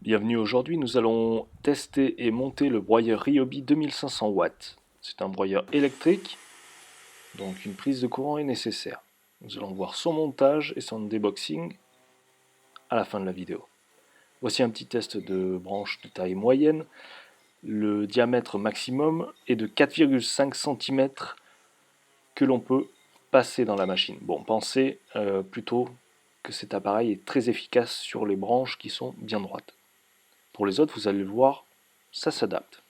Bienvenue, aujourd'hui nous allons tester et monter le broyeur Ryobi 2500 watts. C'est un broyeur électrique, donc une prise de courant est nécessaire. Nous allons voir son montage et son déboxing à la fin de la vidéo. Voici un petit test de branche de taille moyenne. Le diamètre maximum est de 4,5 cm que l'on peut passer dans la machine. Bon, pensez plutôt que cet appareil est très efficace sur les branches qui sont bien droites. Pour les autres, vous allez le voir, ça s'adapte.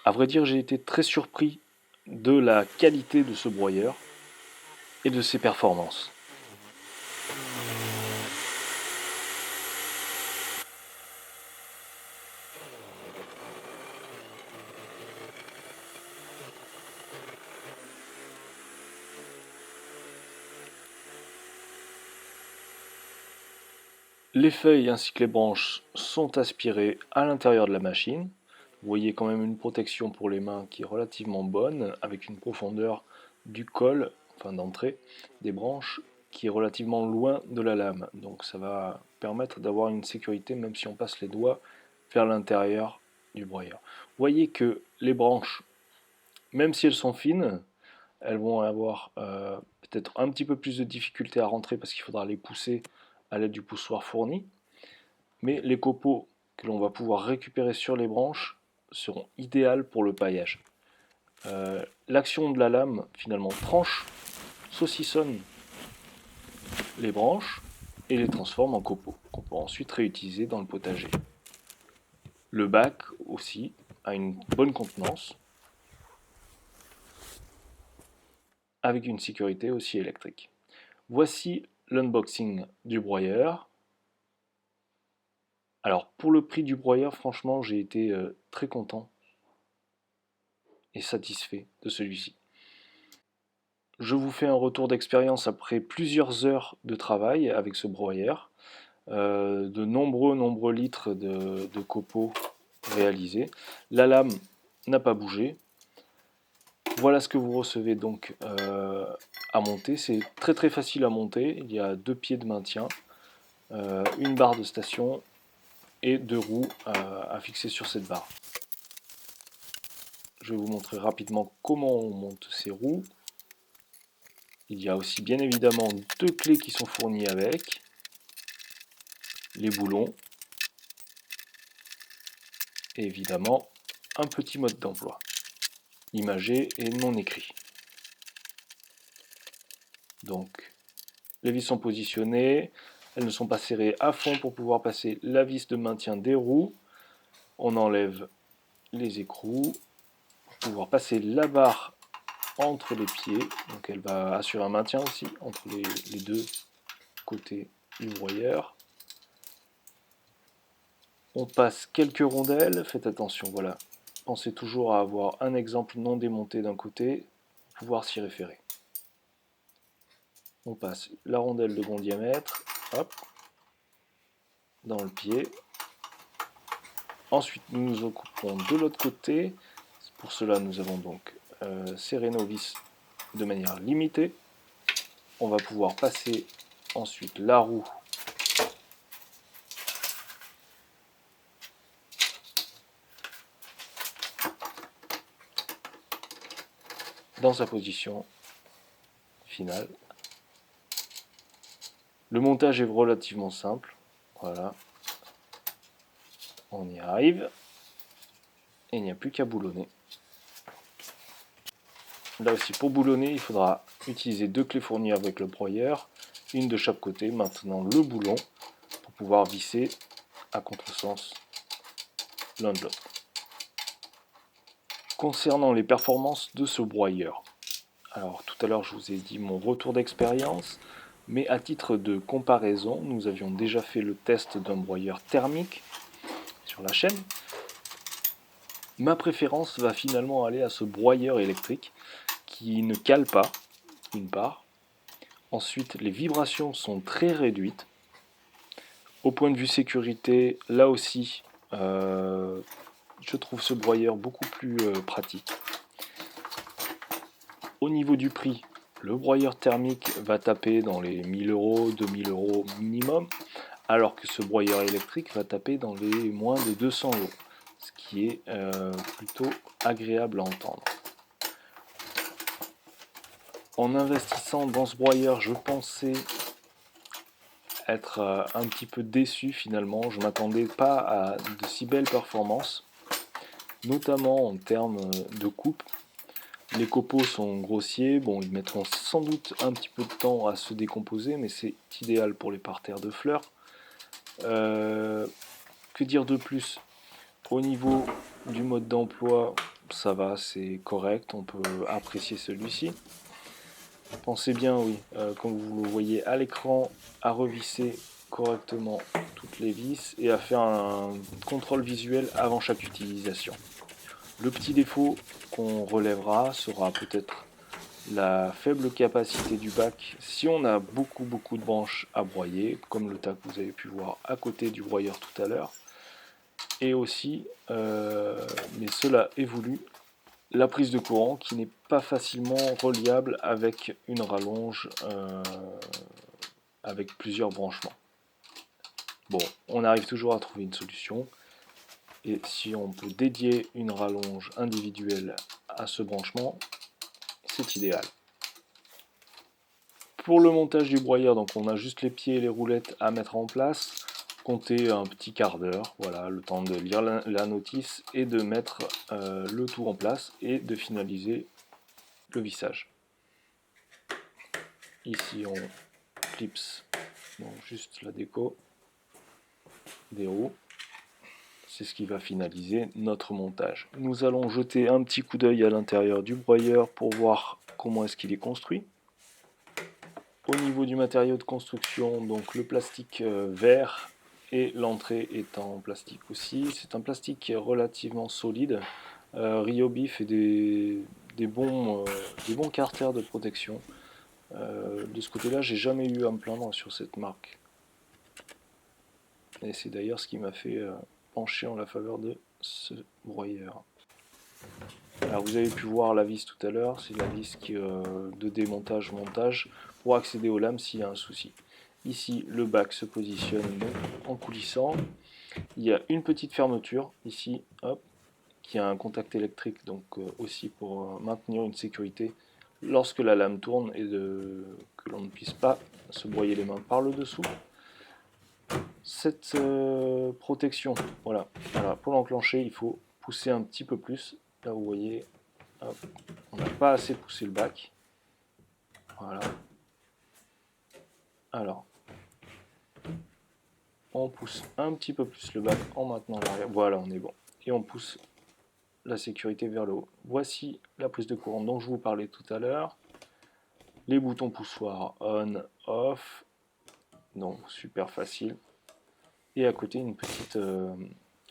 À vrai dire, j'ai été très surpris de la qualité de ce broyeur et de ses performances. Les feuilles ainsi que les branches sont aspirées à l'intérieur de la machine. Vous voyez quand même une protection pour les mains qui est relativement bonne, avec une profondeur du col, enfin d'entrée, des branches qui est relativement loin de la lame. Donc ça va permettre d'avoir une sécurité même si on passe les doigts vers l'intérieur du broyeur. Vous voyez que les branches, même si elles sont fines, elles vont avoir peut-être un petit peu plus de difficulté à rentrer parce qu'il faudra les pousser à l'aide du poussoir fourni. Mais les copeaux que l'on va pouvoir récupérer sur les branches seront idéales pour le paillage. L'action de la lame finalement tranche, saucissonne les branches et les transforme en copeaux qu'on peut ensuite réutiliser dans le potager. Le bac aussi a une bonne contenance avec une sécurité aussi électrique. Voici l'unboxing du broyeur. Alors pour le prix du broyeur, franchement, j'ai été très content et satisfait de celui-ci. Je vous fais un retour d'expérience après plusieurs heures de travail avec ce broyeur, de nombreux litres de copeaux réalisés. La lame n'a pas bougé. Voilà ce que vous recevez donc à monter. C'est très facile à monter. Il y a deux pieds de maintien, une barre de station et deux roues à fixer sur cette barre. Je vais vous montrer rapidement comment on monte ces roues. Il y a aussi bien évidemment deux clés qui sont fournies avec, les boulons, et évidemment un petit mode d'emploi, imagé et non écrit. Donc les vis sont positionnées, elles ne sont pas serrées à fond pour pouvoir passer la vis de maintien des roues. On enlève les écrous pour pouvoir passer la barre entre les pieds, donc elle va assurer un maintien aussi entre les deux côtés du broyeur. On passe quelques rondelles, faites attention, voilà. Pensez toujours à avoir un exemple non démonté d'un côté, pour pouvoir s'y référer. On passe la rondelle de bon diamètre, hop, dans le pied. Ensuite, nous nous occupons de l'autre côté. Pour cela, nous avons donc serré nos vis de manière limitée. On va pouvoir passer ensuite la roue dans sa position finale. Le montage est relativement simple. Voilà. On y arrive. Et il n'y a plus qu'à boulonner. Là aussi, pour boulonner, il faudra utiliser deux clés fournies avec le broyeur, une de chaque côté, maintenant le boulon, pour pouvoir visser à contresens l'un de l'autre. Concernant les performances de ce broyeur, alors tout à l'heure je vous ai dit mon retour d'expérience, mais à titre de comparaison, nous avions déjà fait le test d'un broyeur thermique sur la chaîne. Ma préférence va finalement aller à ce broyeur électrique qui ne cale pas, d'une part. Ensuite, les vibrations sont très réduites. Au point de vue sécurité, là aussi, je trouve ce broyeur beaucoup plus pratique. Au niveau du prix, le broyeur thermique va taper dans les 1000 euros, 2000 euros minimum. alors que ce broyeur électrique va taper dans les moins de 200 €, ce qui est plutôt agréable à entendre. En investissant dans ce broyeur, je pensais être un petit peu déçu finalement. Je ne m'attendais pas à de si belles performances, notamment en termes de coupe. Les copeaux sont grossiers, bon ils mettront sans doute un petit peu de temps à se décomposer, mais c'est idéal pour les parterres de fleurs. Que dire de plus? Au niveau du mode d'emploi, ça va, c'est correct, on peut apprécier celui-ci. Pensez bien, oui, comme vous le voyez à l'écran, à revisser correctement toutes les vis et à faire un contrôle visuel avant chaque utilisation. Le petit défaut qu'on relèvera sera peut-être la faible capacité du bac si on a beaucoup de branches à broyer, comme le tas que vous avez pu voir à côté du broyeur tout à l'heure. Et aussi, mais cela est voulu, la prise de courant qui n'est pas facilement reliable avec une rallonge avec plusieurs branchements. Bon, on arrive toujours à trouver une solution. Et si on peut dédier une rallonge individuelle à ce branchement, c'est idéal. Pour le montage du broyeur, donc on a juste les pieds et les roulettes à mettre en place. Comptez un petit quart d'heure, voilà, le temps de lire la notice et de mettre le tout en place et de finaliser le vissage. Ici on clipse donc juste la déco des roues. C'est ce qui va finaliser notre montage. Nous allons jeter un petit coup d'œil à l'intérieur du broyeur pour voir comment est-ce qu'il est construit. Au niveau du matériau de construction, donc le plastique vert et l'entrée est en plastique aussi. C'est un plastique qui est relativement solide. Ryobi fait des bons carters de protection. De ce côté-là, j'ai jamais eu à me plaindre sur cette marque. Et c'est d'ailleurs ce qui m'a fait pencher en la faveur de ce broyeur. Alors vous avez pu voir la vis tout à l'heure, c'est la vis de démontage-montage pour accéder aux lames s'il y a un souci. Ici, le bac se positionne donc en coulissant. Il y a une petite fermeture ici, hop, qui a un contact électrique, donc aussi pour maintenir une sécurité lorsque la lame tourne et que l'on ne puisse pas se broyer les mains par le dessous. Cette protection, voilà, pour l'enclencher, il faut pousser un petit peu plus. Là, vous voyez, hop, on n'a pas assez poussé le bac. Voilà. Alors, on pousse un petit peu plus le bac en maintenant l'arrière. Voilà, on est bon. Et on pousse la sécurité vers le haut. Voici la prise de courant dont je vous parlais tout à l'heure. Les boutons poussoirs on, off. Donc, super facile. Et à côté,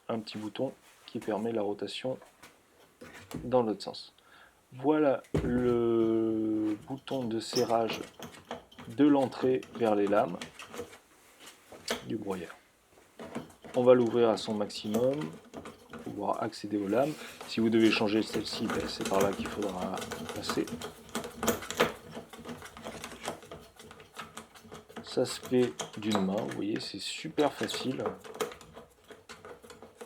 un petit bouton qui permet la rotation dans l'autre sens. Voilà le bouton de serrage de l'entrée vers les lames du broyeur. On va l'ouvrir à son maximum pour pouvoir accéder aux lames. Si vous devez changer celle-ci, ben c'est par là qu'il faudra passer. Ça se fait d'une main, vous voyez, c'est super facile.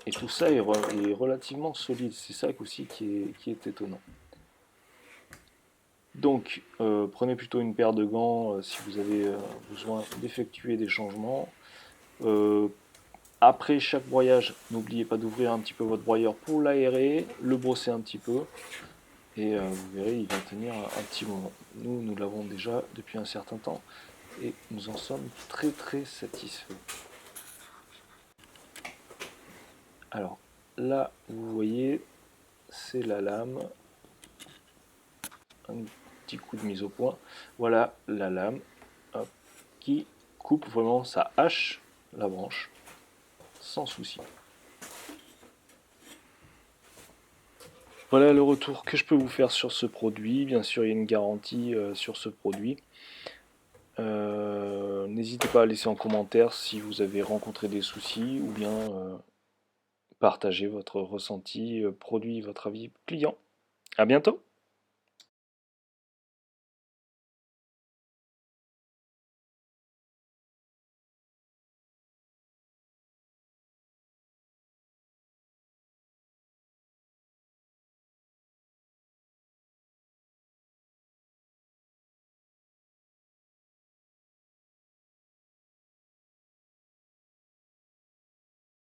Et tout ça est relativement solide, c'est ça aussi qui est étonnant. Donc, prenez plutôt une paire de gants si vous avez besoin d'effectuer des changements. Après chaque broyage, n'oubliez pas d'ouvrir un petit peu votre broyeur pour l'aérer, le brosser un petit peu, et vous verrez, il va tenir un petit moment. Nous l'avons déjà depuis un certain temps, et nous en sommes très satisfaits. Alors, là, vous voyez, c'est la lame. Un petit coup de mise au point. Voilà la lame, hop, qui coupe vraiment, ça hache la branche sans souci. Voilà le retour que je peux vous faire sur ce produit. Bien sûr, il y a une garantie sur ce produit. N'hésitez pas à laisser en commentaire si vous avez rencontré des soucis ou bien partager votre ressenti produit, votre avis client. À bientôt!